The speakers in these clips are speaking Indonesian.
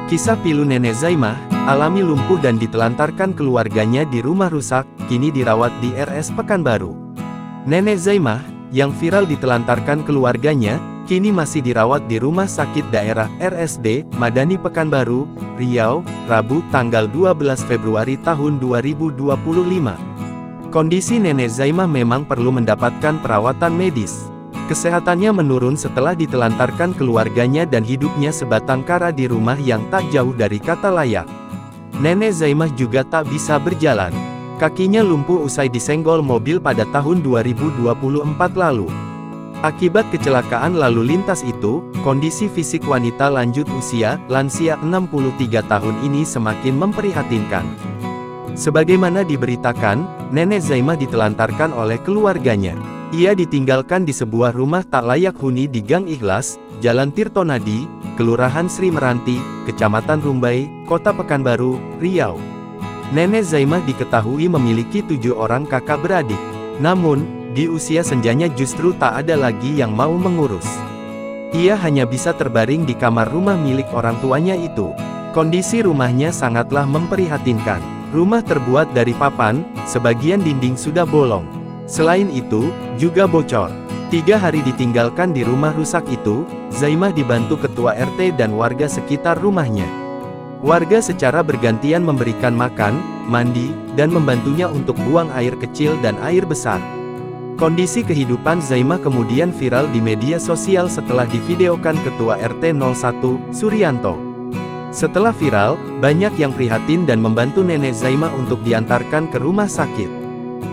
Kisah pilu Nenek Zaimah, alami lumpuh dan ditelantarkan keluarganya di rumah rusak, kini dirawat di RS Pekanbaru. Nenek Zaimah, yang viral ditelantarkan keluarganya, kini masih dirawat di Rumah Sakit Daerah RSD Madani Pekanbaru, Riau, Rabu tanggal 12 Februari tahun 2025. Kondisi Nenek Zaimah memang perlu mendapatkan perawatan medis. Kesehatannya menurun setelah ditelantarkan keluarganya dan hidupnya sebatang kara di rumah yang tak jauh dari kata layak. Nenek Zaimah juga tak bisa berjalan. Kakinya lumpuh usai disenggol mobil pada tahun 2024 lalu. Akibat kecelakaan lalu lintas itu, kondisi fisik wanita lanjut usia, lansia 63 tahun ini semakin memprihatinkan. Sebagaimana diberitakan, Nenek Zaimah ditelantarkan oleh keluarganya. Ia ditinggalkan di sebuah rumah tak layak huni di Gang Ikhlas, Jalan Tirtonadi, Kelurahan Sri Meranti, Kecamatan Rumbai, Kota Pekanbaru, Riau. Nenek Zaimah diketahui memiliki 7 orang kakak beradik. Namun, di usia senjanya justru tak ada lagi yang mau mengurus. Ia hanya bisa terbaring di kamar rumah milik orang tuanya itu. Kondisi rumahnya sangatlah memprihatinkan. Rumah terbuat dari papan, sebagian dinding sudah bolong. Selain itu, juga bocor. 3 hari ditinggalkan di rumah rusak itu, Zaimah dibantu ketua RT dan warga sekitar rumahnya. Warga secara bergantian memberikan makan, mandi, dan membantunya untuk buang air kecil dan air besar. Kondisi kehidupan Zaimah kemudian viral di media sosial setelah divideokan ketua RT 01, Suryanto. Setelah viral, banyak yang prihatin dan membantu Nenek Zaimah untuk diantarkan ke rumah sakit.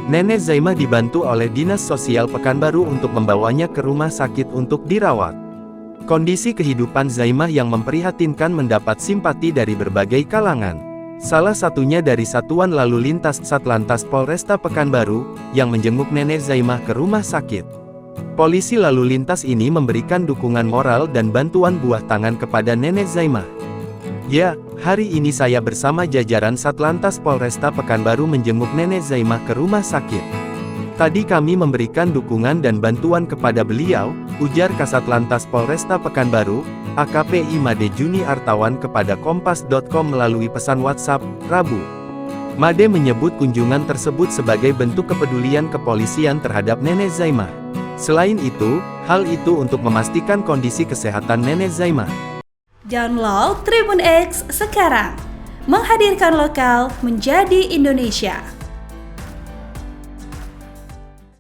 Nenek Zaimah dibantu oleh Dinas Sosial Pekanbaru untuk membawanya ke rumah sakit untuk dirawat. Kondisi kehidupan Zaimah yang memprihatinkan mendapat simpati dari berbagai kalangan. Salah satunya dari Satuan Lalu Lintas Satlantas Polresta Pekanbaru, yang menjenguk Nenek Zaimah ke rumah sakit. Polisi lalu lintas ini memberikan dukungan moral dan bantuan buah tangan kepada Nenek Zaimah. Ya, hari ini saya bersama jajaran Satlantas Polresta Pekanbaru menjenguk Nenek Zaimah ke rumah sakit. Tadi kami memberikan dukungan dan bantuan kepada beliau, ujar Kasatlantas Polresta Pekanbaru, AKP Made Juni Artawan kepada Kompas.com melalui pesan WhatsApp, Rabu. Made menyebut kunjungan tersebut sebagai bentuk kepedulian kepolisian terhadap Nenek Zaimah. Selain itu, hal itu untuk memastikan kondisi kesehatan Nenek Zaimah. Download Tribun X sekarang, menghadirkan lokal menjadi Indonesia.